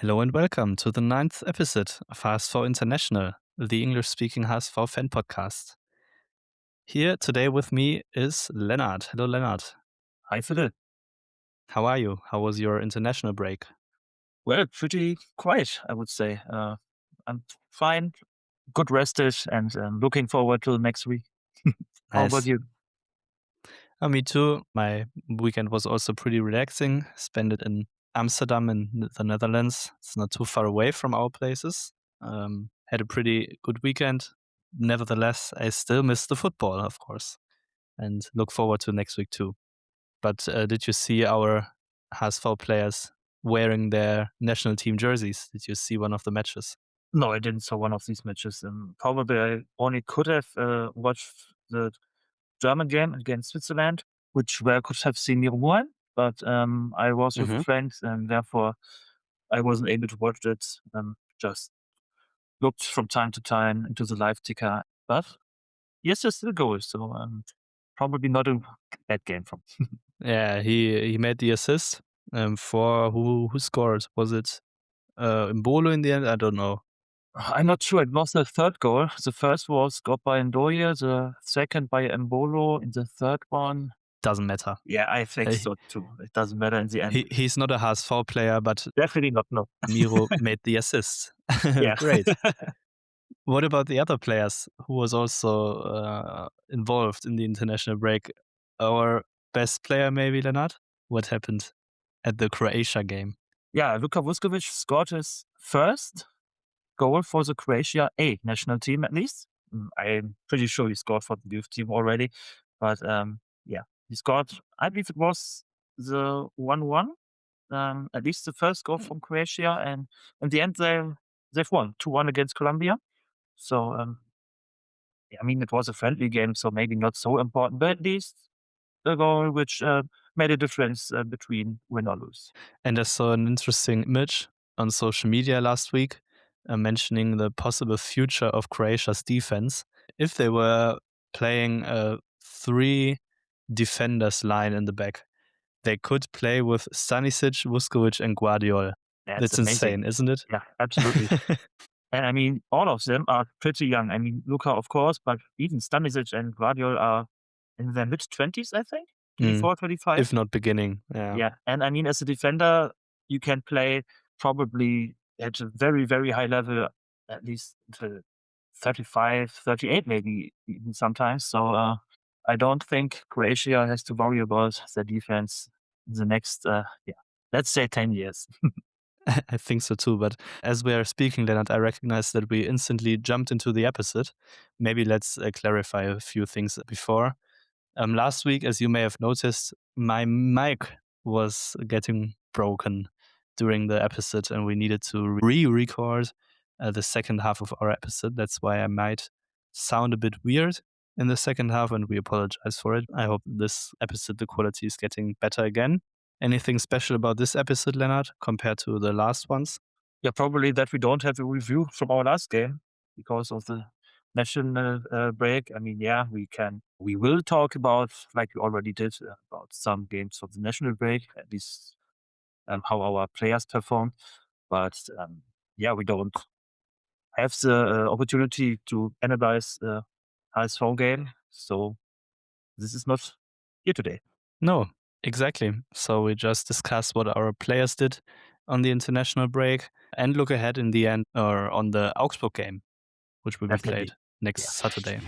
Hello and welcome to the ninth episode of HSV International, the English-speaking HSV fan podcast. Here today with me is Lennart. Hello, Lennart. Hi, Philip. How are you? How was your international break? Well, pretty quiet, I would say. I'm fine, good rested, and looking forward to the next week. How about Nice. you? Me too. My weekend was also pretty relaxing. Spent it in Amsterdam in the Netherlands. It's not too far away from our places. Had a pretty good weekend. Nevertheless, I still miss the football, of course, and look forward to next week too. But did you see our HSV players wearing their national team jerseys? Did you see one of the matches? No, I didn't saw one of these matches. Probably I only could have watched the German game against Switzerland, which where I could have seen the one, but I was with hmm friends and therefore I wasn't able to watch it. Just looked from time to time into the live ticker, but yes, there's still goals, so probably not a bad game from. Yeah, he made the assist for who scored? Was it Mbolo in the end? I don't know. I'm not sure. It was the third goal. The first was scored by Ndoye, the second by Embolo, and the third one. Doesn't matter. Yeah, I think Uh, so too. It doesn't matter in the end. he's not a HSV player, but Definitely not. No. Miro made the assist. Yeah. Great. What about the other players who was also involved in the international break? Our best player, maybe, Leonard? What happened at the Croatia game? Yeah, Luka Vuskovic scored his first goal for the Croatia A national team, at least. I'm pretty sure he scored for the youth team already. But yeah, he scored, I believe it was the 1-1. At least the first goal from Croatia. And in the end, they've won 2-1 against Colombia. So, I mean, it was a friendly game, so maybe not so important, but at least a goal which made a difference between win or lose. And I saw an interesting image on social media last week mentioning the possible future of Croatia's defense. If they were playing a three defenders line in the back, they could play with Stanisic, Vuskovic, and Guardiol. That's That's amazing. insane, isn't it? Yeah, absolutely. And I mean, all of them are pretty young. I mean, Luka, of course, but even Stanisic and Guardiola are in their mid-20s, I think, Mm, 24, 25. if not beginning, yeah. Yeah. And I mean, as a defender, you can play probably at a very, very high level, at least until 35, 38, maybe even sometimes. So I don't think Croatia has to worry about their defense in the next, let's say 10 years. I think so too. But as we are speaking, Leonard, I recognize that we instantly jumped into the episode. Maybe let's clarify a few things before. Last week, as you may have noticed, my mic was getting broken during the episode, and we needed to re-record the second half of our episode. That's why I might sound a bit weird in the second half, and we apologize for it. I hope this episode, the quality is getting better again. Anything special about this episode, Leonard, compared to the last ones? Yeah, probably that we don't have a review from our last game because of the national break. I mean, yeah, we will talk about, like we already did, about some games of the national break, at least how our players performed. But yeah, we don't have the opportunity to analyze HSV game. So this is not here today. No, exactly. So we just discussed what our players did on the international break and look ahead in the end or on the Augsburg game, which will be played Definitely. next Yeah. Saturday.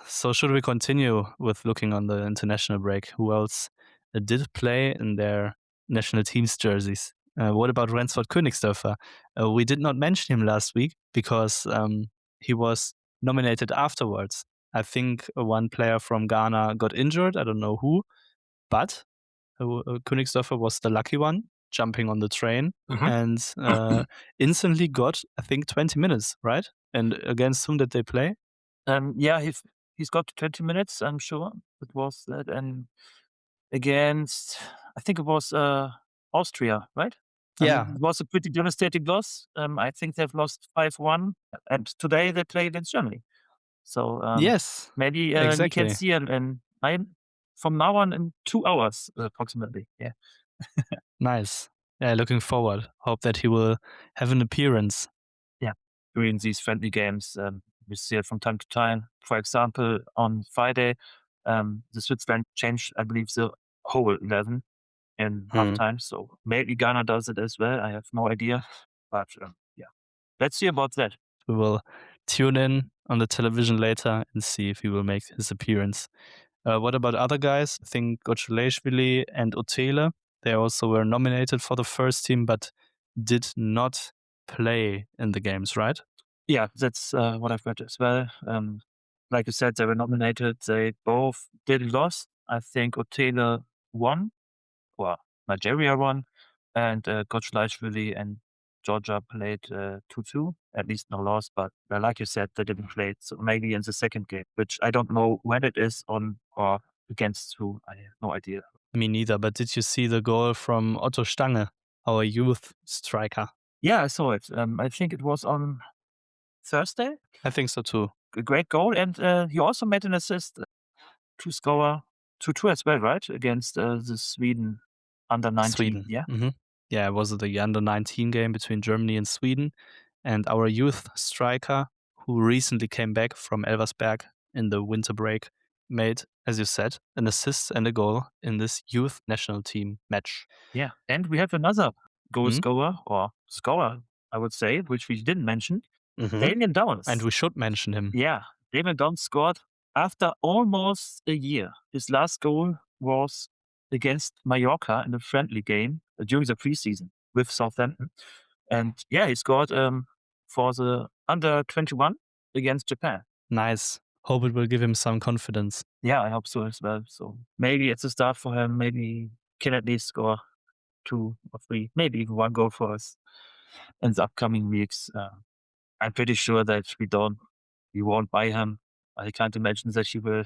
So should we continue with looking on the international break? Who else did play in their national team's jerseys? What about Rensford Königsdörfer? We did not mention him last week because he was nominated afterwards. I think one player from Ghana got injured. I don't know who, but Königsdörfer was the lucky one, jumping on the train Mhm. and instantly got, I think, 20 minutes, right? And against whom did they play? Yeah, he's got 20 minutes, I'm sure. It was that. And against, I think it was Austria, right? I mean, Yeah. it was a pretty devastating loss. I think they've lost 5-1, and today they play against Germany. So Yes, maybe we can exactly. see from now on in 2 hours approximately. Yeah. Nice. Yeah, looking forward. Hope that he will have an appearance. Yeah. During these friendly games, we see it from time to time. For example, on Friday, the Switzerland changed, I believe, the whole 11 in Hmm. halftime. So maybe Ghana does it as well. I have no idea. But yeah, let's see about that. We will tune in on the television later and see if he will make his appearance. What about other guys? I think Gotulashvili and Otele, they also were nominated for the first team, but did not play in the games, right? Yeah, that's what I've read as well. Like you said, they were nominated. They both did lost. I think Otele won, well, Nigeria won, and Gotulashvili and Georgia played 2-2. At least no loss, but like you said, they didn't play it. So maybe in the second game, which I don't know when it is on or against who. I have no idea. Me neither, but did you see the goal from Otto Stange, our youth striker? Yeah, I saw it. I think it was on Thursday. I think so too. A great goal, and he also made an assist to score 2-2 as well, right? Against the Sweden under 19. Sweden. Yeah. Yeah, it was the under 19 game between Germany and Sweden. And our youth striker, who recently came back from Elversberg in the winter break, made, as you said, an assist and a goal in this youth national team match. Yeah. And we have another goal Mm? scorer or scorer, I would say, which we didn't mention, Mm-hmm. Damien And Downs. we should mention him. Yeah. Damien Downs scored after almost a year. His last goal was against Mallorca in a friendly game during the preseason with Southampton. And yeah, he scored for the under 21 against Japan. Nice. Hope it will give him some confidence. Yeah, I hope so as well. So maybe it's a start for him. Maybe he can at least score 2 or 3, maybe even 1 goal for us in the upcoming weeks. I'm pretty sure that we won't buy him. I can't imagine that he will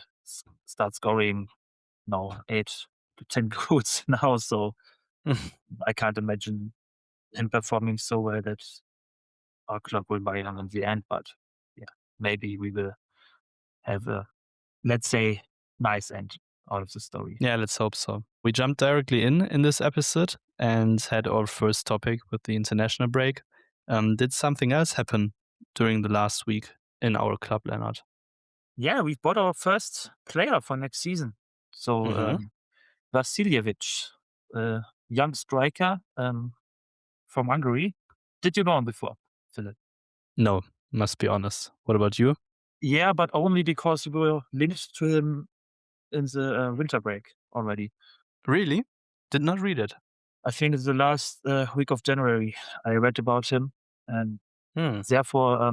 start scoring 8 to 10 goals now. So I can't imagine him performing so well that our club will buy him in the end. But yeah, maybe we will have a, let's say, nice end out of the story. Yeah, let's hope so. We jumped directly in this episode and had our first topic with the international break. Did something else happen during the last week in our club, Leonard? Yeah, we've bought our first player for next season. So Mhm. Vasiljevic, a young striker from Hungary. Did you know him before, Philip? No, must be honest. What about you? Yeah, but only because we were linked to him in the winter break already. Really? Did not read it. I think it's the last week of January I read about him, and Hmm. therefore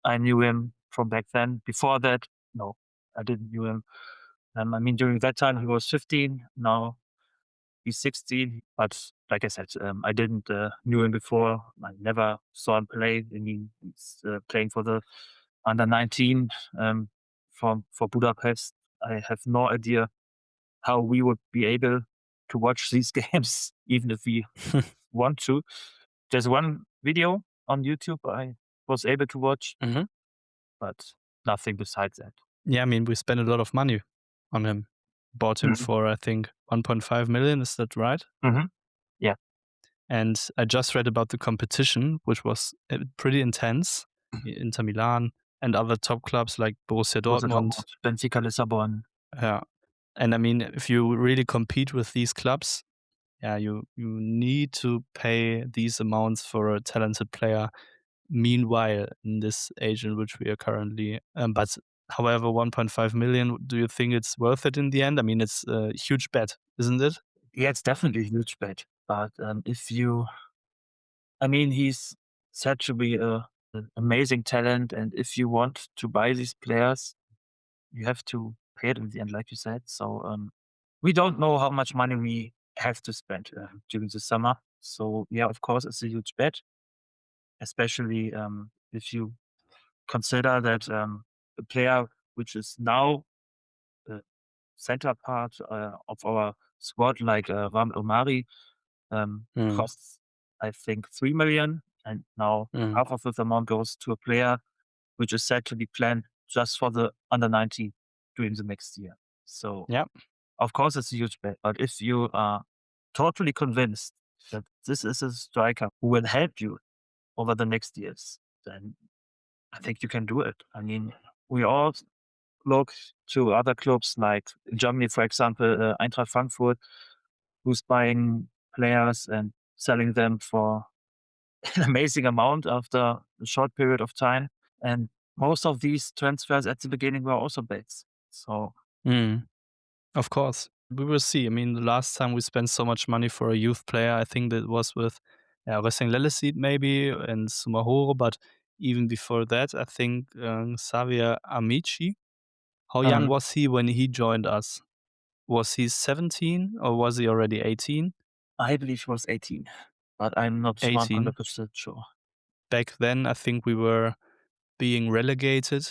I knew him from back then. Before that, no, I didn't knew him. I mean, during that time he was 15. Now he's 16. But like I said, I didn't knew him before. I never saw him play. I mean, he's playing for the under 19 for Budapest. I have no idea how we would be able to watch these games, even if we want to. There's one video on YouTube I was able to watch, Mhm. but nothing besides that. Yeah, I mean, we spent a lot of money on him. Bought him Mhm. for, I think, 1.5 million. Is that right? Mhm. Yeah. And I just read about the competition, which was pretty intense. Inter Milan and other top clubs like Borussia Borussia Dortmund. Dortmund, Benfica Lissabon. Yeah. And I mean, if you really compete with these clubs, yeah, you need to pay these amounts for a talented player. Meanwhile, in this age in which we are currently, but however, 1.5 million, do you think it's worth it in the end? I mean, it's a huge bet, isn't it? Yeah, it's definitely a huge bet. But if you, I mean, he's said to be an amazing talent, and if you want to buy these players, you have to pay it in the end, like you said. So we don't know how much money we have to spend during the summer. So yeah, of course, it's a huge bet, especially if you consider that a player which is now the center part of our squad, like Ram Omari, Mm, costs, I think, 3 million. And now mm. half of this amount goes to a player which is said to be planned just for the under 19 during the next year. So, Yeah. of course, it's a huge bet. But if you are totally convinced that this is a striker who will help you over the next years, then I think you can do it. I mean, we all look to other clubs like in Germany, for example, Eintracht Frankfurt, who's buying players and selling them for an amazing amount after a short period of time. And most of these transfers at the beginning were also bets. So Mm, of course. We will see. I mean, the last time we spent so much money for a youth player, I think that was with Racing Lilleseed maybe and Sumahoro, but even before that, I think Xavier Amici. How young um, was he when he joined us? Was he 17 or was he already 18? I believe he was 18, but I'm not 18. 100% sure. Back then, I think we were being relegated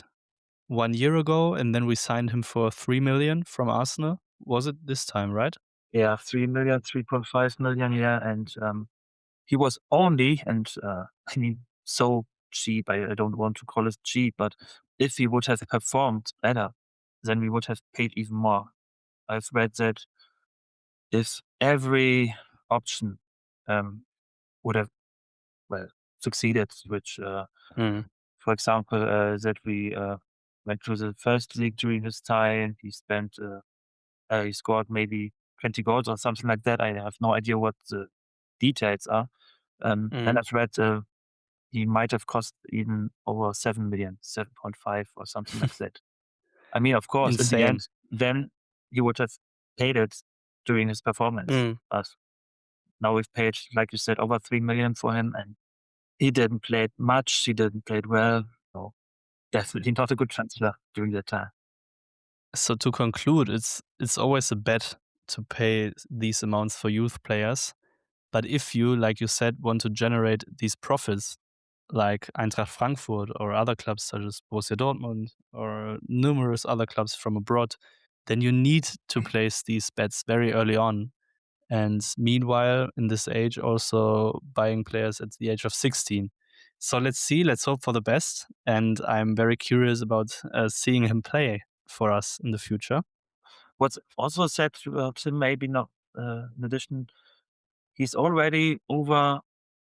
1 year ago, and then we signed him for 3 million from Arsenal. Was it this time, right? Yeah, 3 million, 3.5 million, yeah. And he was only, and I mean, so cheap. I don't want to call it cheap, but if he would have performed better, then we would have paid even more. I've read that if every option um, would have, well, succeeded, which, Mm, for example, that we went to the first league during his time, he scored maybe 20 goals or something like that. I have no idea what the details are. Then mm. I've read he might have cost even over 7 million, 7.5 or something like that. I mean, of course, in the end, Insane. then he would have paid it during his performance. Mm. But now we've paid, like you said, over 3 million for him, and he didn't play it much. He didn't play it well. So definitely not a good transfer during that time. So to conclude, it's always a bet to pay these amounts for youth players. But if you, like you said, want to generate these profits, like Eintracht Frankfurt or other clubs such as Borussia Dortmund or numerous other clubs from abroad, then you need to place these bets very early on. And meanwhile, in this age, also buying players at the age of 16. So let's see, let's hope for the best. And I'm very curious about seeing him play for us in the future. What's also said about him, maybe not, in addition, he's already over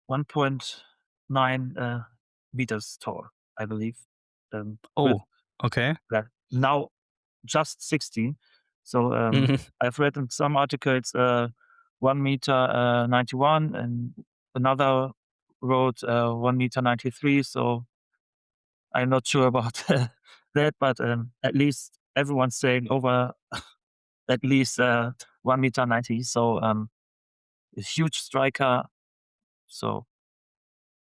1.9 meters tall, I believe. With Oh, okay. that now just 16. So I've read in some articles 1 meter 91, and another wrote 1 meter 93. So I'm not sure about that, but at least everyone's saying over at least 1 meter 90. So a huge striker. So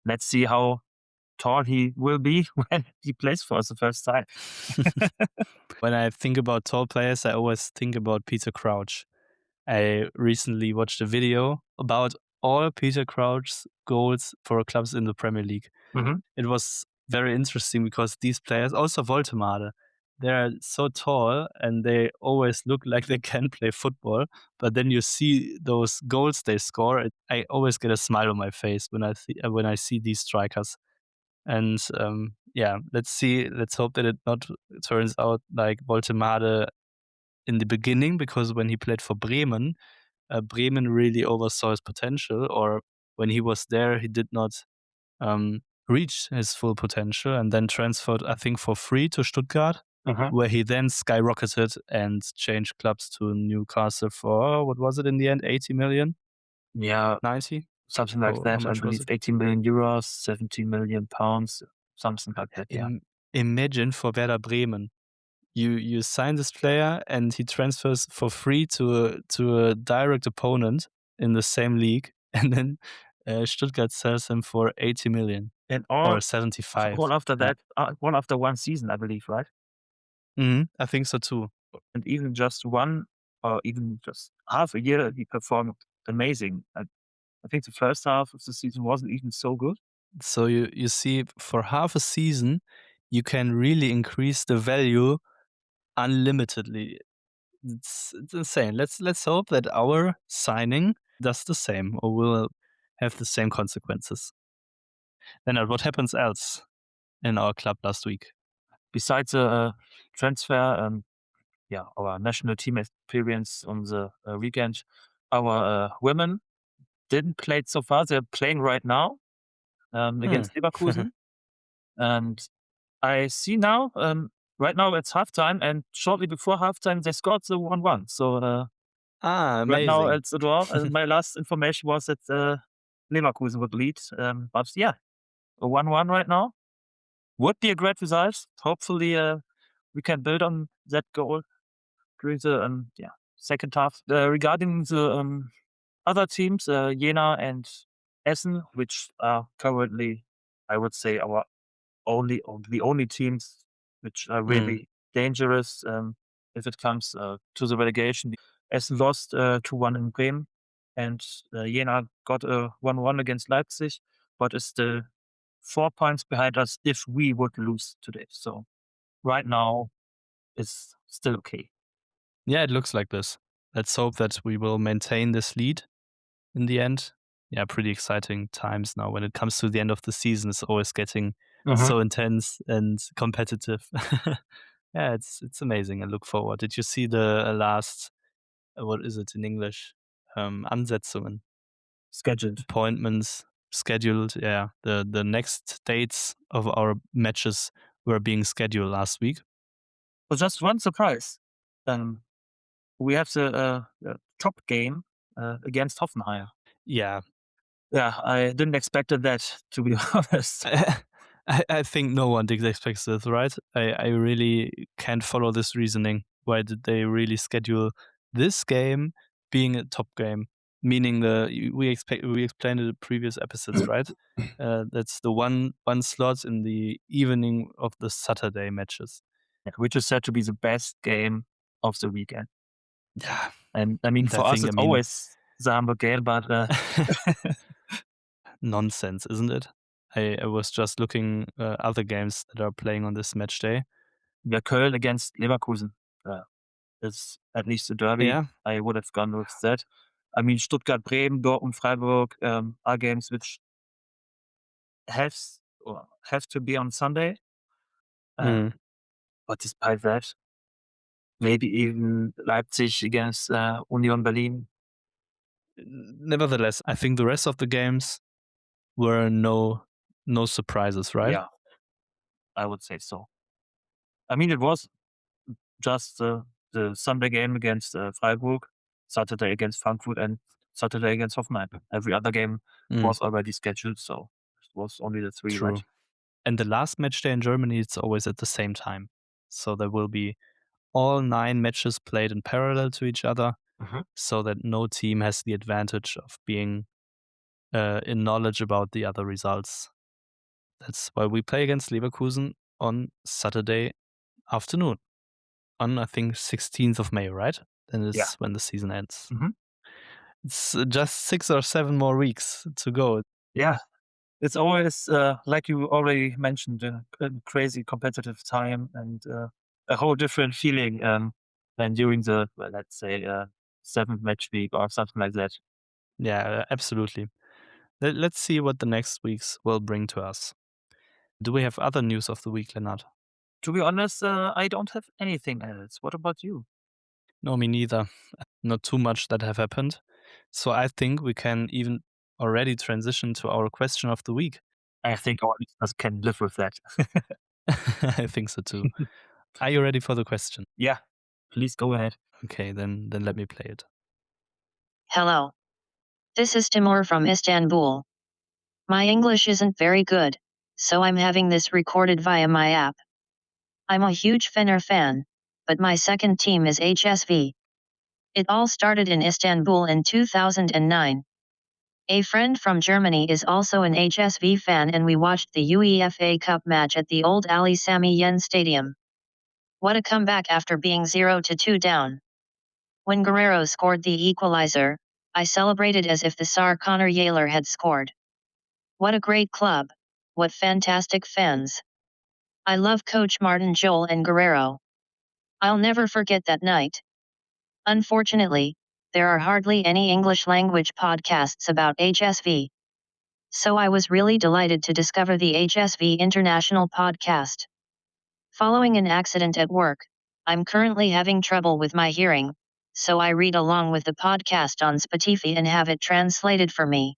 let's see how tall he will be when he plays for us the first time. When I think about tall players, I always think about Peter Crouch. I recently watched a video about all Peter Crouch's goals for clubs in the Premier League. Mhm. It was very interesting because these players, also Voltemade, they're so tall and they always look like they can play football. But then you see those goals they score. I always get a smile on my face when I see these strikers. And yeah, let's see. Let's hope that it not turns out like Voltemade in the beginning, because when he played for Bremen, Bremen really oversaw his potential, or when he was there, he did not reach his full potential, and then transferred, I think, for free to Stuttgart, Mhm. where he then skyrocketed and changed clubs to Newcastle for, what was it in the end, 80 million, Yeah, 90? something like Or how that. I much was believe it? 80 million euros, 70 million pounds, something like that. Yeah. Imagine for Werder Bremen. You sign this player and he transfers for free to a direct opponent in the same league, and then Stuttgart sells him for 80 million And or all 75. after Yeah. that, all after one season, I believe, right? I think so too. And even just one, or even just half a year, he performed amazing. I think the first half of the season wasn't even so good. So you see, for half a season, you can really increase the value unlimitedly. It's insane. Let's hope that our signing does the same or will have the same consequences. Then what happens else in our club last week? Besides the transfer, yeah, our national team experience on the weekend, our women didn't play it so far. They're playing right now Hmm. against Leverkusen. And I see now, right now it's halftime, and shortly before halftime, they scored the 1-1. So right now Amazing. it's a draw. My last information was that Leverkusen would lead. But yeah, a 1-1 right now would be a great result. Hopefully, we can build on that goal during the second half. Regarding the other teams, Jena and Essen, which are currently, I would say, our the only teams which are Mm, really dangerous if it comes to the relegation. Essen lost 2-1 in Bremen, and Jena got a 1-1 against Leipzig, but is still 4 points behind us if we would lose today. So right now, it's still okay. yeah, it looks like this. Let's hope that we will maintain this lead in the end. Yeah, pretty exciting times now. When it comes to the end of the season, it's always getting so intense and competitive. Yeah, it's amazing. I look forward. Did you see the last what is it in English? Ansetzungen, Scheduled. appointments, scheduled. Yeah, the next dates of our matches were being scheduled last week. But just one surprise. We have the top game against Hoffenheim. Yeah, Yeah, I didn't expect that, to be honest. I think no one did expect this, right? I really can't follow this reasoning. Why did they really schedule this game being a top game? Meaning we explained it in previous episodes, right? That's the one slot in the evening of the Saturday matches. Yeah, which is said to be the best game of the weekend. Yeah, And I mean, and I for us, think it's always the Hamburg game, but nonsense, isn't it? I was just looking other games that are playing on this match day. yeah, Köln against Leverkusen is at least a derby. Yeah. I would have gone with that. I mean, Stuttgart, Bremen, Dortmund, Freiburg are games which have to be on Sunday. Mm. But despite that, maybe even Leipzig against Union Berlin. Nevertheless, I think the rest of the games were no surprises, right? Yeah, I would say so. I mean, it was just the Sunday game against Freiburg, Saturday against Frankfurt, and Saturday against Hoffenheim. Every other game Mm, was already scheduled, so it was only the three, right? true. And the last match day in Germany, it's always at the same time. So there will be all 9 matches played in parallel to each other Mhm. so that no team has the advantage of being in knowledge about the other results. That's why we play against Leverkusen on Saturday afternoon on, I think, 16th of May, right? Then Yeah. is when the season ends. Mhm. It's just 6 or 7 more weeks to go. Yeah. It's always, like you already mentioned, a crazy competitive time and a whole different feeling than during the, well, let's say, 7th match week or something like that. Yeah, absolutely. Let's see what the next weeks will bring to us. Do we have other news of the week, Leonard? To be honest, I don't have anything else. What about you? No, me neither. Not too much that have happened. So I think we can even already transition to our question of the week. I think our listeners can live with that. I think so too. Are you ready for the question? Yeah, please go ahead. Okay, then let me play it. Hello. This is Timur from Istanbul. My English isn't very good, so I'm having this recorded via my app. I'm a huge Fener fan, but my second team is HSV. It all started in Istanbul in 2009. A friend from Germany is also an HSV fan and we watched the UEFA Cup match at the old Ali Sami Yen Stadium. What a comeback after being 0-2 down. When Guerrero scored the equalizer, I celebrated as if the Tsar Connor Yaler had scored. What a great club. What fantastic fans. I love Coach Martin Joel and Guerrero. I'll never forget that night. Unfortunately, there are hardly any English language podcasts about HSV. So I was really delighted to discover the HSV International podcast. Following an accident at work, I'm currently having trouble with my hearing, so I read along with the podcast on Spotify and have it translated for me.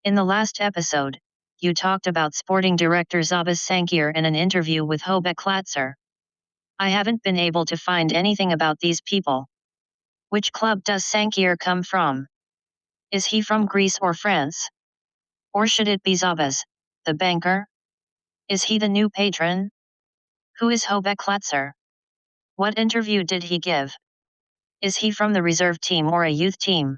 In the last episode, you talked about sporting director Zabas Sankir in an interview with Hobek Klatzer. I haven't been able to find anything about these people. Which club does Sankir come from? Is he from Greece or France? Or should it be Zabas, the banker? Is he the new patron? Who is Hobek Klatzer? What interview did he give? Is he from the reserve team or a youth team?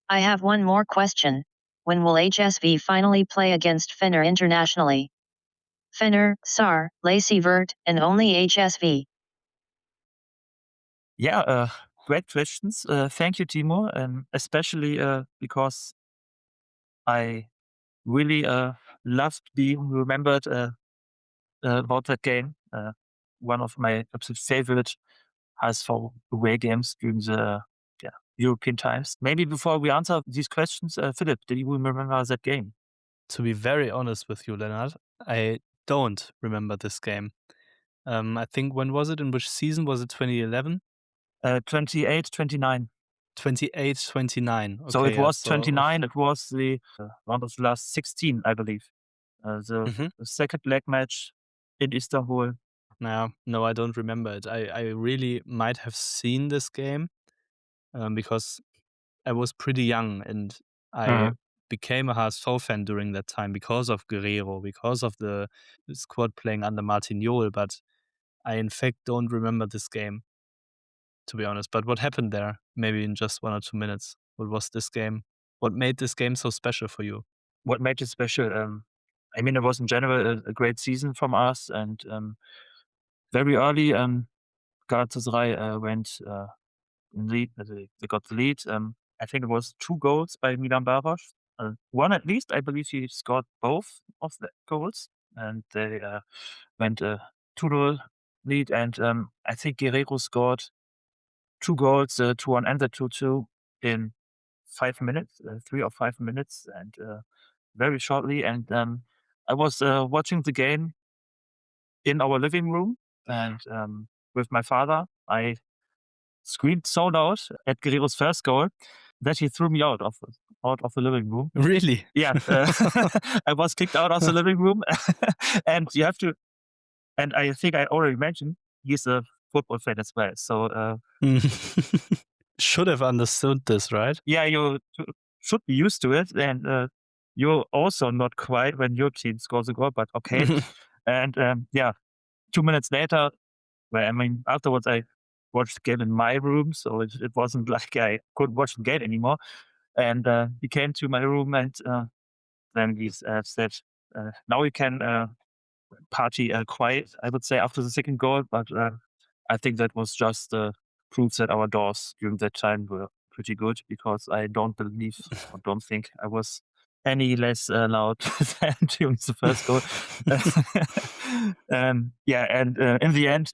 I have one more question. When will HSV finally play against Finner internationally? Finner, SAR, Lacey Vert, and only HSV. Yeah, great questions. Thank you, Timo, especially because I really loved being remembered about that game. One of my absolute favorite HSV away games during the European times. Maybe before we answer these questions, Philip, did you remember that game? To be very honest with you, Leonard, I don't remember this game. I think, when was it? In which season? Was it 2011? 28, 29. 28, 29. So Okay, it yeah, was 29. It was the round of the last 16, I believe. The Mhm. second leg match in Istanbul. No, I don't remember it. I really might have seen this game because I was pretty young and I became a HSV fan during that time because of Guerrero, because of the squad playing under Martin Jol, but I in fact don't remember this game, to be honest. But what happened there? Maybe in just 1 or 2 minutes. What was this game? What made this game so special for you? What made it special? I mean, it was in general a great season from us, and very early, Galatasaray went in lead. They got the lead. I think it was 2 goals by Milan Baros. One at least. I believe he scored both of the goals, and they went a 2-0 lead. And I think Guerrero scored 2 goals, 2-1 and the 2-2 in 5 minutes, 3 or 5 minutes, and very shortly. And I was watching the game in our living room, and with my father. I screamed so loud at Guerrero's first goal that he threw me out of the living room. Really? Yeah, I was kicked out of the living room, and you have to. And I think I already mentioned he's a football fan as well. So Should have understood this, right? yeah, you should be used to it, and you're also not quiet when your team scores a goal. But okay, and 2 minutes later, well, I mean, afterwards I watched the game in my room, so it wasn't like I couldn't watch the game anymore. And he came to my room, and then he said, "Now you can party quiet." I would say after the second goal, but I think that was just proof that our doors during that time were pretty good, because I don't believe or don't think I was any less loud than during the first goal. Yeah, and in the end,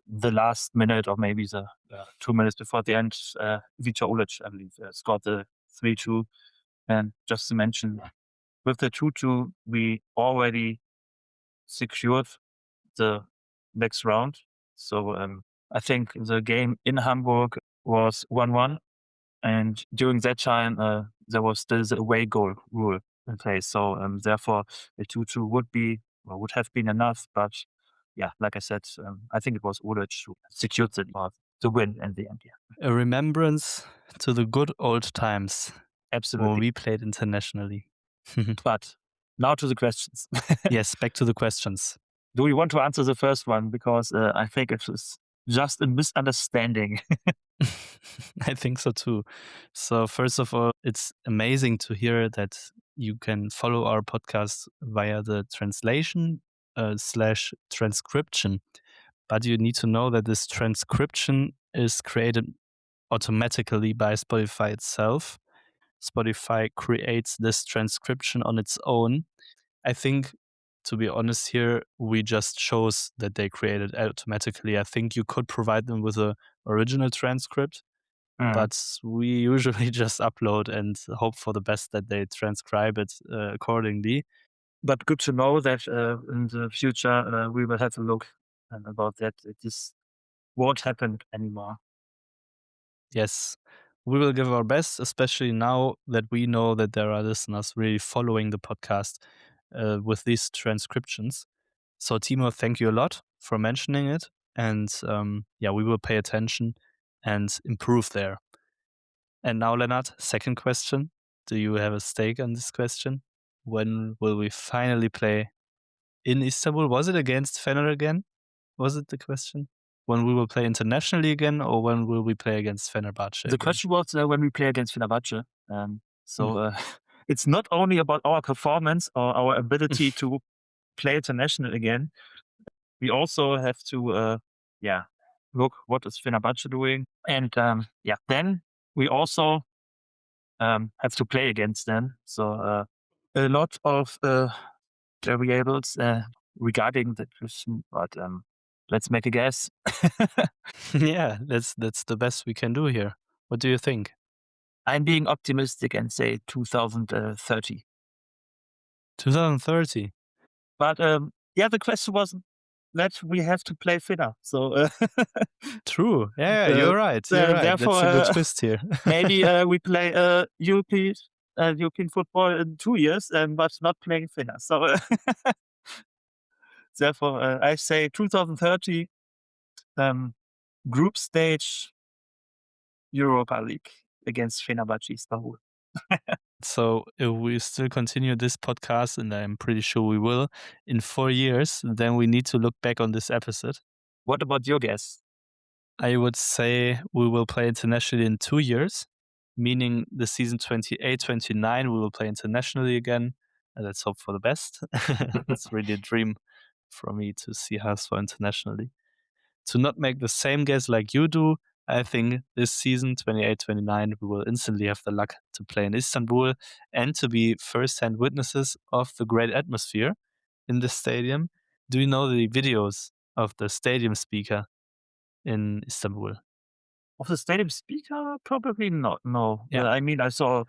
the last minute or maybe the 2 minutes before the end, Vitor Ulic, I believe, scored the 3-2. And just to mention, with the 2-2, we already secured the next round. So I think the game in Hamburg was 1-1. And during that time, there was still the away goal rule in place. So therefore, a 2-2 would have been enough. But yeah, like I said, I think it was Ulic who secured the win in the end. Yeah, A remembrance to the good old times when absolutely. we played internationally. But now to the questions. Yes, back to the questions. Do you want to answer the first one? Because I think it was just a misunderstanding. I think so too. So first of all, it's amazing to hear that you can follow our podcast via the translation slash transcription. But you need to know that this transcription is created automatically by Spotify itself. Spotify creates this transcription on its own. I think, to be honest here, we just chose that they created automatically. I think you could provide them with a original transcript, but we usually just upload and hope for the best that they transcribe it accordingly. But good to know that in the future we will have a look about that. This won't happen anymore. Yes, we will give our best, especially now that we know that there are listeners really following the podcast with these transcriptions. So, Timo, thank you a lot for mentioning it. And yeah, we will pay attention and improve there. And now, Lennart, second question. Do you have a stake on this question? When will we finally play in Istanbul? Was it against Fener again? Was it the question? When we will play internationally again, or when will we play against Fenerbahce The again? question was when we play against Fenerbahce. So Mm. it's not only about our performance or our ability to play international again. We also have to, look what is Fenerbahce doing, and then we also have to play against them. So a lot of variables regarding the question, but let's make a guess. Yeah, that's the best we can do here. What do you think? I'm being optimistic and say 2030. 2030. But the question was that we have to play Finna. So True. Yeah, you're right. You're right. therefore, That's a good twist here. maybe we play European football in 2 years, but not playing Finna. So therefore, I say 2030 group stage Europa League against Fenerbahce Istanbul. So if we still continue this podcast, and I'm pretty sure we will, in 4 years, then we need to look back on this episode. What about your guess? I would say we will play internationally in 2 years, meaning the season 28-29 we will play internationally again. And let's hope for the best. It's really a dream for me to see HSV internationally. To not make the same guess like you do, I think this season 28-29 we will instantly have the luck to play in Istanbul and to be first-hand witnesses of the great atmosphere in the stadium. Do you know the videos of the stadium speaker in Istanbul? Of the stadium speaker? Probably not. No. Yeah. I mean, I saw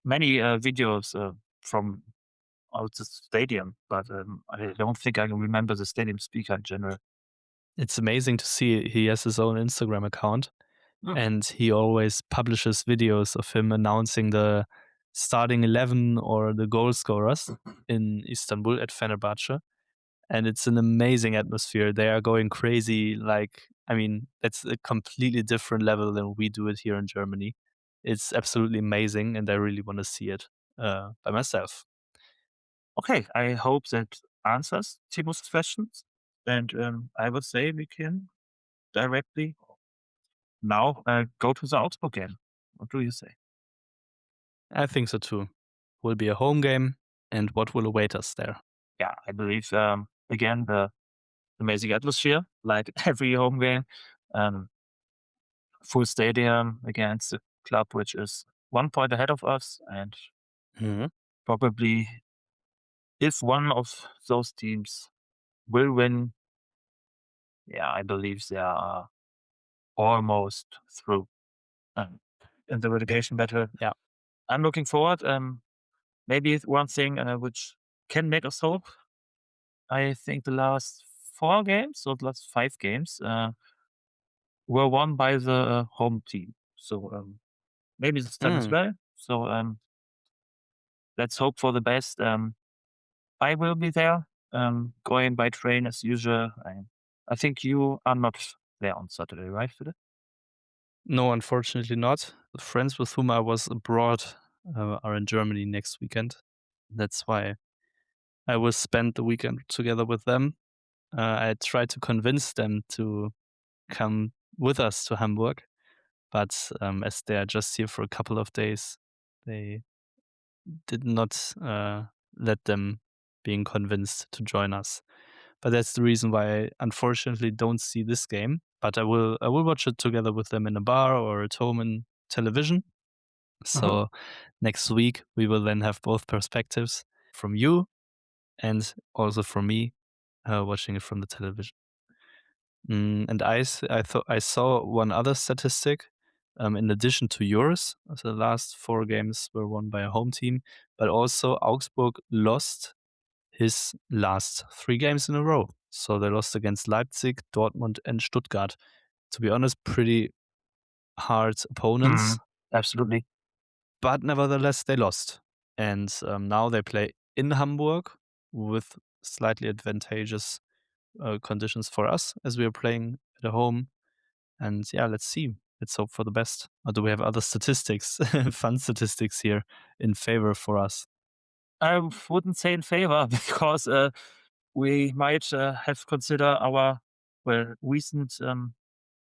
many videos from out the stadium, but I don't think I can remember the stadium speaker in general. It's amazing to see. He has his own Instagram account, and he always publishes videos of him announcing the starting 11 or the goal scorers in Istanbul at Fenerbahce. And it's an amazing atmosphere. They are going crazy. Like, I mean, it's a completely different level than we do it here in Germany. It's absolutely amazing, and I really want to see it by myself. Okay, I hope that answers Timo's questions. And I would say we can directly now go to the Augsburg game. What do you say? I think so too. Will be a home game, and what will await us there? Yeah, I believe, again, the amazing atmosphere, like every home game. Full stadium against a club which is 1 point ahead of us, and probably if one of those teams will win, I believe they are almost through in the relegation battle. Yeah. I'm looking forward. Maybe one thing which can make us hope. I think the last 4 games or the last 5 games were won by the home team. So maybe this time as well. So let's hope for the best. I will be there, going by train as usual. I think you are not there on Saturday, right, Philip? No, unfortunately not. The friends with whom I was abroad are in Germany next weekend. That's why I will spend the weekend together with them. I tried to convince them to come with us to Hamburg, but as they are just here for a couple of days, they did not let them being convinced to join us. But that's the reason why I unfortunately don't see this game. But I will watch it together with them in a bar or at home in television. So next week we will then have both perspectives from you and also from me watching it from the television. And I thought I saw one other statistic. In addition to yours, the last 4 games were won by a home team, but also Augsburg lost his last 3 games in a row. So they lost against Leipzig, Dortmund, and Stuttgart. To be honest, pretty hard opponents. Absolutely. But nevertheless, they lost. And now they play in Hamburg with slightly advantageous conditions for us as we are playing at home. And yeah, let's see. Let's hope for the best. Or do we have other statistics, fun statistics here in favor for us? I wouldn't say in favor because we might have consider our recent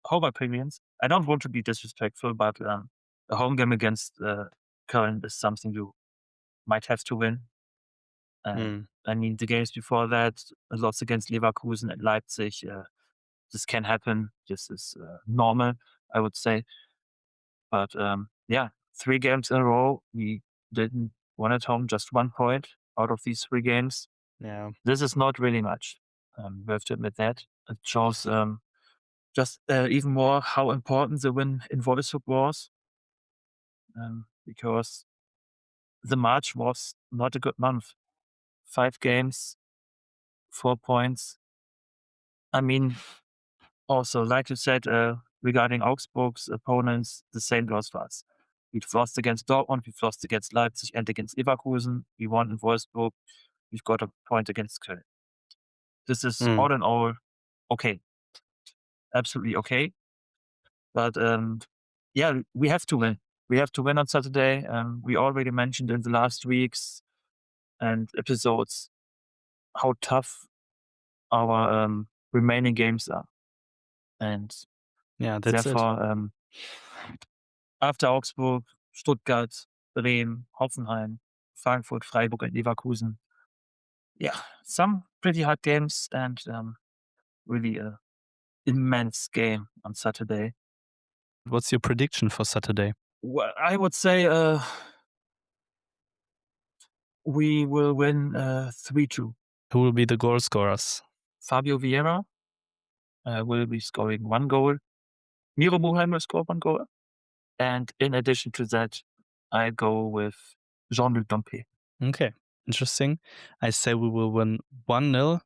home opinions. I don't want to be disrespectful, but a home game against Köln is something you might have to win. Mm. I mean, the games before that, a loss against Leverkusen and Leipzig, this can happen. This is normal, I would say. But yeah, 3 games in a row, we didn't win at home, just 1 point out of these 3 games. Yeah. This is not really much. We have to admit that. It shows just even more how important the win in Wolfsburg was, because the March was not a good month. 5 games, 4 points. I mean, also, like you said, regarding Augsburg's opponents, the same goes for us. We've lost against Dortmund, we've lost against Leipzig and against Leverkusen. We won in Wolfsburg. We've got a point against Köln. This is Mm. all in all okay. Absolutely okay. But yeah, we have to win. We have to win on Saturday. We already mentioned in the last weeks and episodes how tough our remaining games are. And Yeah, that's it. therefore, after Augsburg, Stuttgart, Bremen, Hoffenheim, Frankfurt, Freiburg, and Leverkusen. Yeah, some pretty hard games and really a immense game on Saturday. What's your prediction for Saturday? Well, I would say we will win 3-2. Who will be the goal scorers? Fabio Vieira will be scoring 1 goal. Miro Muheim will score 1 goal. And in addition to that, I go with Jean-Luc Dompe. Okay, interesting. I say we will win 1-0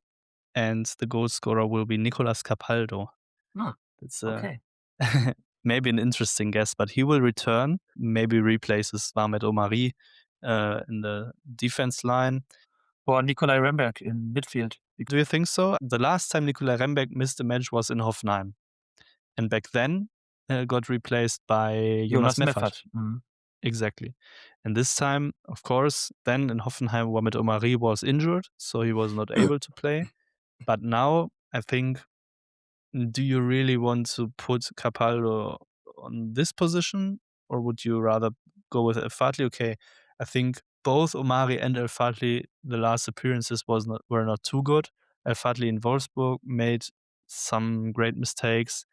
and the goal scorer will be Nicolas Capaldo. Oh, It's okay. maybe an interesting guess, but he will return, maybe replaces Ahmed Omari in the defense line. Or Nikolai Remberg in midfield. Do you think so? The last time Nicolai Rembeck missed a match was in Hoffenheim. And back then got replaced by Jonas Meffert. Mhm. Exactly. And this time, of course, then in Hoffenheim, Mohamed Omari was injured, so he was not able to play. But now, I think, do you really want to put Capaldo on this position, or would you rather go with El Fadli? Okay, I think both Omari and El Fadli, the last appearances were not too good. El Fadli in Wolfsburg made some great mistakes,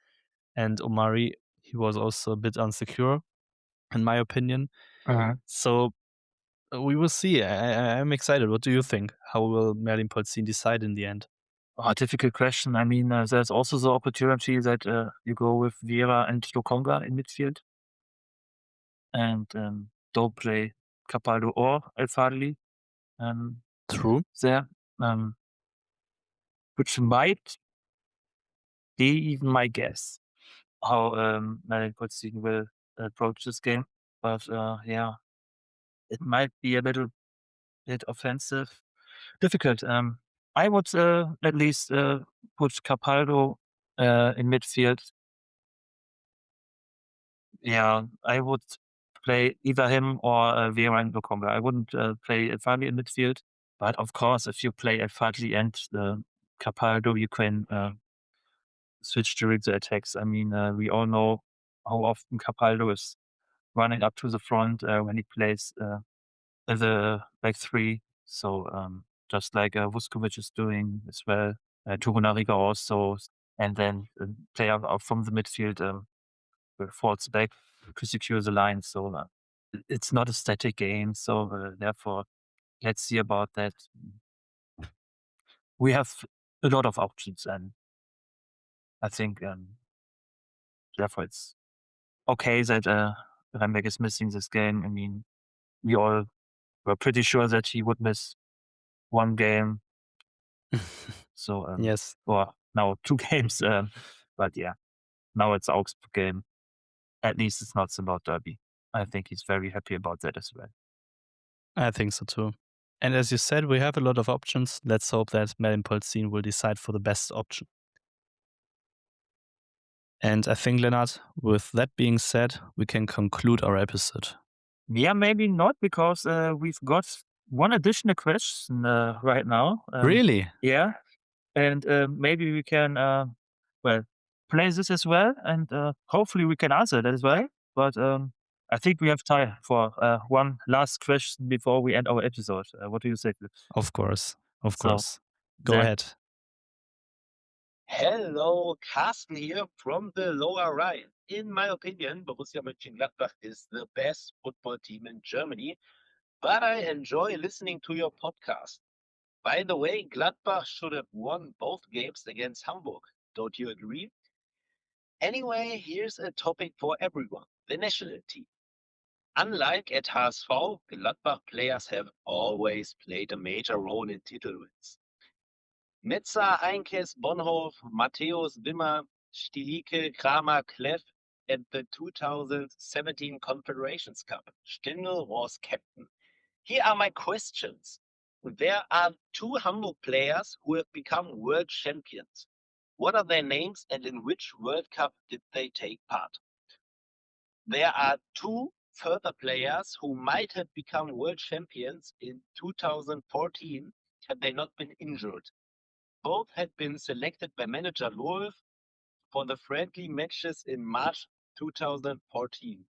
and Omari, he was also a bit insecure, in my opinion. So we will see. I'm excited. What do you think? How will Merlin Polzin decide in the end? Oh, difficult question. I mean, there's also the opportunity that you go with Vieira and Lokonga in midfield and don't play Capaldo or El Fadli True. there, which might be even my guess how Merlin Polzin will approach this game. But yeah, it might be a little bit offensive. Difficult. I would at least put Capaldo in midfield. Yeah, I would play either him or Vieira and Lokonga. I wouldn't play El Fadli in midfield. But of course, if you play El Fadli and Capaldo, you can switch during the attacks. I mean, we all know how often Capaldo is running up to the front when he plays the back three. So just like Vuskovic is doing as well, Torunariga also, and then player from the midfield falls back to secure the line. So it's not a static game. So therefore, let's see about that. We have a lot of options, and I think therefore it's okay that Rembeck is missing this game. I mean, we all were pretty sure that he would miss 1 game. So Yes. or now 2 games. But yeah, now it's Augsburg game. at least it's not about derby. I think he's very happy about that as well. I think so too. And as you said, we have a lot of options. Let's hope that Melin Polzin will decide for the best option. And I think, Lennart, with that being said, we can conclude our episode. Yeah, maybe not, because we've got one additional question right now. Really? Yeah. And maybe we can, play this as well. And hopefully we can answer that as well. But I think we have time for one last question before we end our episode. What do you say, Philip? Of course. Of So, course. Go then- ahead. Hello, Carsten here from the Lower Rhine. In my opinion, Borussia Mönchengladbach is the best football team in Germany, but I enjoy listening to your podcast. By the way, Gladbach should have won both games against Hamburg. Don't you agree? Anyway, here's a topic for everyone, the national team. Unlike at HSV, Gladbach players have always played a major role in title wins. Metzer, Heinkes, Bonhoff, Matthäus, Wimmer, Stihike, Kramer, Kleff at the 2017 Confederations Cup. Stindl was captain. Here are my questions. There are 2 Hamburg players who have become world champions. What are their names and in which World Cup did they take part? There are 2 further players who might have become world champions in 2014 had they not been injured. Both had been selected by manager Löw for the friendly matches in March 2014.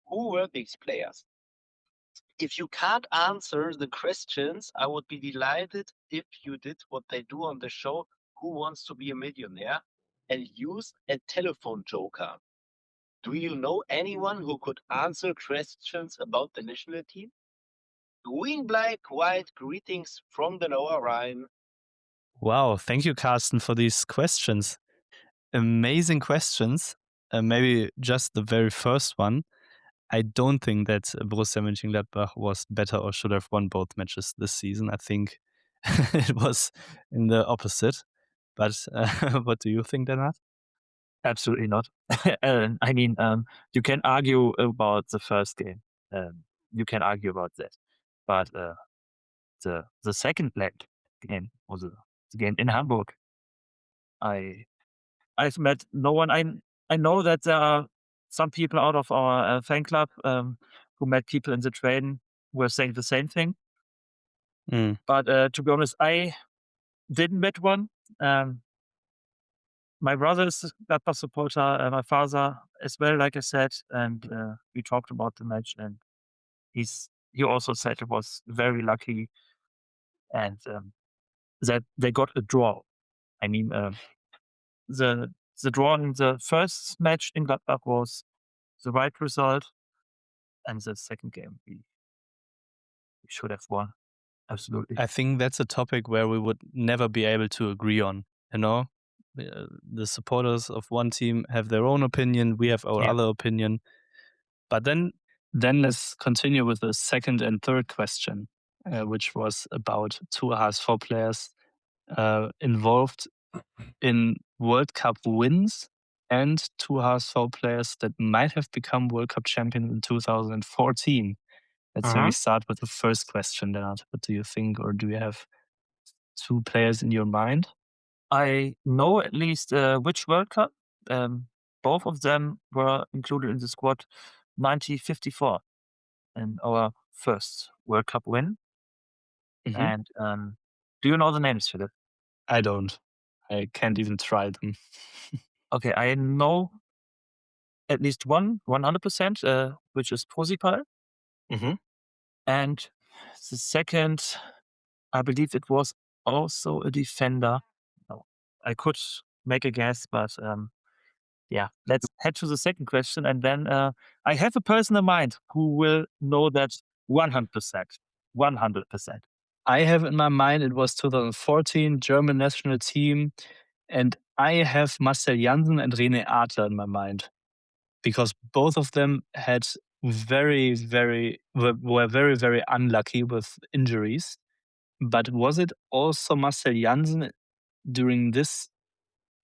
Who were these players? If you can't answer the questions, I would be delighted if you did what they do on the show, Who Wants to Be a Millionaire, and use a telephone joker. Do you know anyone who could answer questions about the national team? Green, black, white, greetings from the Lower Rhine. Wow. Thank you, Carsten, for these questions. Amazing questions. Maybe just the very first one. I don't think that Borussia Mönchengladbach was better or should have won both matches this season. I think it was in the opposite. But what do you think, Lennart? Absolutely not. I mean, you can argue about the first game. You can argue about that. But the second leg game, or the game in Hamburg, I've met no one. I know that there are some people out of our fan club who met people in the train who were saying the same thing. But to be honest, I didn't met one. My brother is a Gladbach supporter, my father as well, like I said, and we talked about the match, and he also said it was very lucky, and that they got a draw. I mean, the draw in the first match in Gladbach was the right result, and the second game we should have won. Absolutely. I think that's a topic where we would never be able to agree on. You know, the supporters of one team have their own opinion. We have our other opinion. But then let's continue with the second and third question, which was about 2 HSV players involved in World Cup wins and 2 HSV players that might have become World Cup champions in 2014. Let's maybe start with the first question, Leonard. What do you think, or do you have 2 players in your mind? I know at least which World Cup. Both of them were included in the squad 1954 in our first World Cup win. And do you know the names, Philip? I don't. I can't even try them. Okay, I know at least one, 100%, which is Posipal. And the second, I believe it was also a defender. No, I could make a guess, but yeah, let's head to the second question. And then I have a person in mind who will know that 100%. 100%. I have in my mind it was 2014 German national team, and I have Marcel Janssen and René Adler in my mind, because both of them had were very, very unlucky with injuries. But was it also Marcel Janssen during this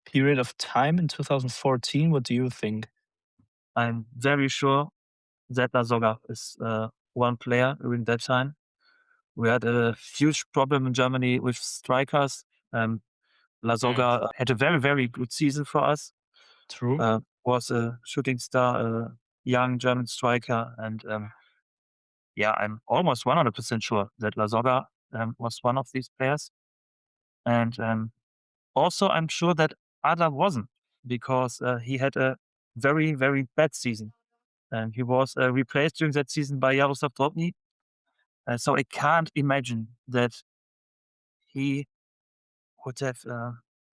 period of time in 2014? What do you think? I'm very sure that Lasogga is one player during that time. We had a huge problem in Germany with strikers. Lasogga had a very, very good season for us. True. Was a shooting star, a young German striker. And I'm almost 100% sure that Lasogga was one of these players. And also, I'm sure that Adler wasn't, because he had a very, very bad season. And he was replaced during that season by Jaroslav Drobny. So I can't imagine that he would have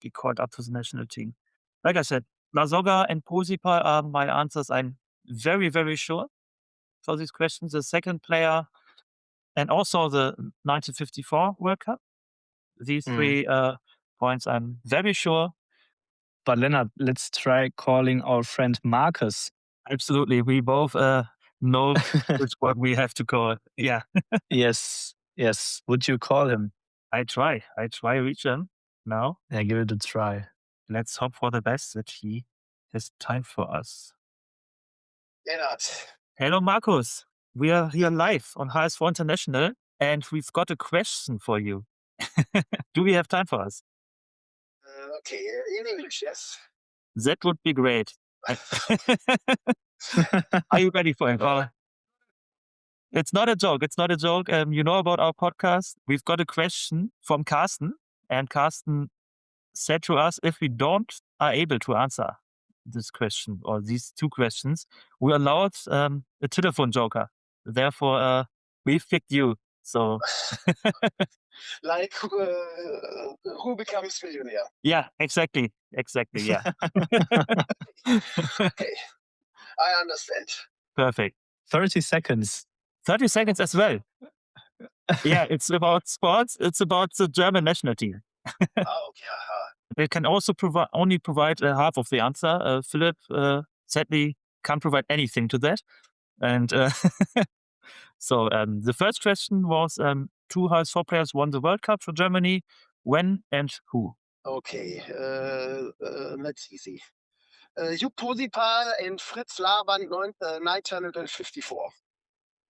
be called up to the national team. Like I said, Lasogga and Posipal are my answers. I'm very, very sure for these questions. The second player, and also the 1954 World Cup. These 3 points, I'm very sure. But Leonard, let's try calling our friend Marcus. Absolutely. We both know which one we have to call. Yeah. Yes. Would you call him? I try reach him now. Yeah, give it a try. Let's hope for the best that he has time for us. Leonard. Hello, Marcus. We are here live on HSV International, and we've got a question for you. Do we have time for us? Okay, in English, yes. That would be great. Are you ready for it? It's not a joke. You know about our podcast. We've got a question from Carsten, and Carsten said to us, if we are able to answer this question or these 2 questions, we're allowed a telephone joker. Therefore, we picked you. So, Like who becomes millionaire? yeah, exactly. Yeah. Okay, I understand. Perfect. 30 seconds. 30 seconds as well. Yeah, it's about sports. It's about the German national team. Okay. They can also only provide half of the answer. Philip sadly can't provide anything to that. And so the first question was 2 HSV players won the World Cup for Germany. When and who? Okay, that's easy. Jupp Posipal and Fritz Laban, 1954.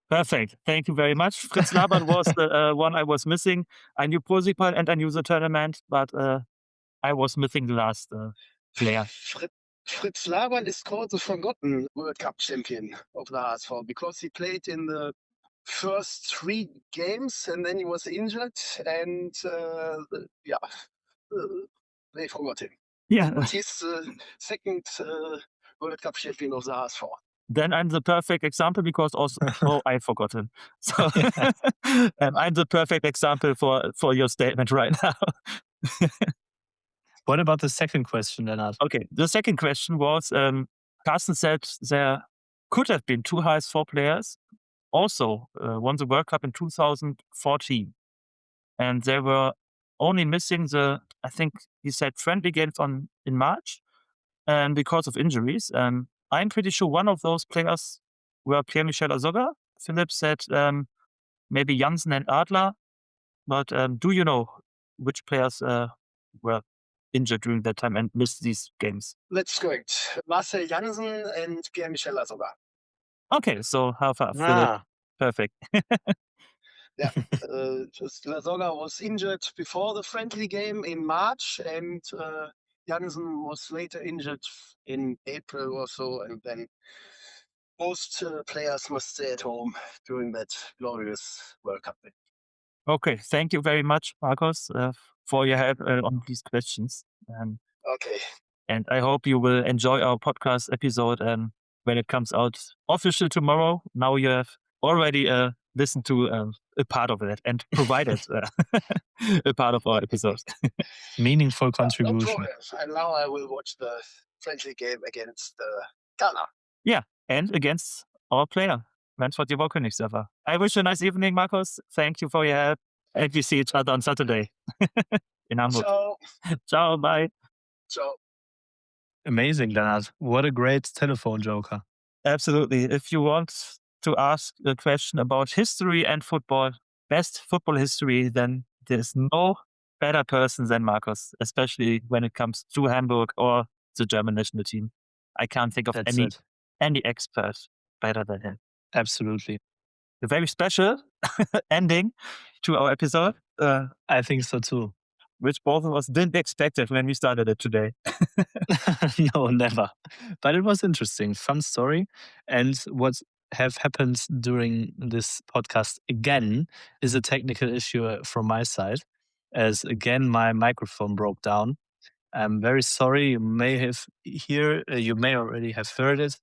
Perfect. Thank you very much. Fritz Laban was the one I was missing. I knew Posipal and I knew the tournament, but I was missing the last player. Fritz Laban is called the forgotten World Cup champion of the HSV because he played in the first 3 games and then he was injured and they forgot him. Yeah. But he's the second World Cup champion of the HSV. Then I'm the perfect example because also I forgot him. So I'm the perfect example for your statement right now. What about the second question, Leonard? Okay, the second question was, Carsten said there could have been 2 HSV players also won the World Cup in 2014. And they were only missing I think he said, friendly games in March, and because of injuries. I'm pretty sure one of those players were Pierre-Michel Lasogga. Philip said maybe Janssen and Adler. But do you know which players were injured during that time and missed these games? That's correct. Marcel Janssen and Pierre-Michel Lasogga. Okay, so half. Philip. Perfect. Yeah, Lasogga was injured before the friendly game in March, and Janssen was later injured in April or so, and then most players must stay at home during that glorious World Cup. Okay, thank you very much, Marcus, for your help on these questions. Okay. And I hope you will enjoy our podcast episode when it comes out official tomorrow. Now you have already listened to a part of it and provided a part of our episode. Meaningful contribution. No problem. And now I will watch the friendly game against Ghana. Yeah, and against our player, Ransford Königsdörfer. I wish you a nice evening, Marcus. Thank you for your help. And we see each other on Saturday in Hamburg. Ciao. Ciao, bye. Ciao. Amazing, Leonard. What a great telephone joker. Absolutely. If you want to ask a question about history and football, best football history, then there's no better person than Marcus, especially when it comes to Hamburg or the German national team. I can't think of any any expert better than him. Absolutely. A very special ending to our episode, I think so too. which both of us didn't expect it when we started it today. No, never. But it was interesting, fun story. And what have happened during this podcast again is a technical issue from my side, as again my microphone broke down. I'm very sorry. You may already have heard it.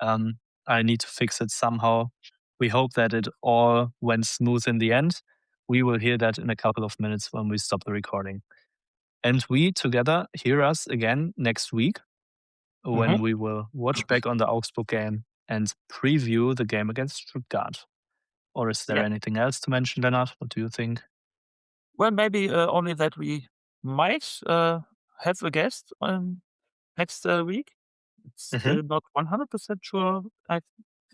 I need to fix it somehow. We hope that it all went smooth in the end. We will hear that in a couple of minutes when we stop the recording. And we together hear us again next week when we will watch back on the Augsburg game and preview the game against Stuttgart. Or is there Yeah. anything else to mention, Lennart? What do you think? Well, maybe only that we might have a guest next week. It's still not 100% sure, I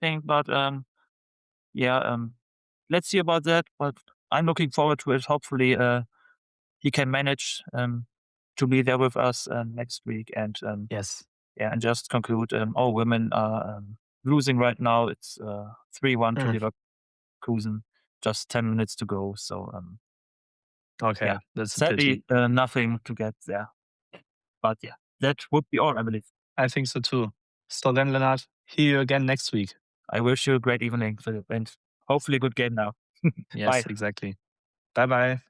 think, but let's see about that. But I'm looking forward to it. Hopefully, he can manage to be there with us next week. And Yes. and just conclude. All women are losing right now. It's 3-1 to Leverkusen. Just 10 minutes to go. So Okay, yeah, that's a pity. sadly, nothing to get there. But yeah, that would be all, I believe. I think so too. So then, Lennart, hear you again next week. I wish you a great evening, Philip, and hopefully a good game now. Yes, Bye. exactly. Bye-bye.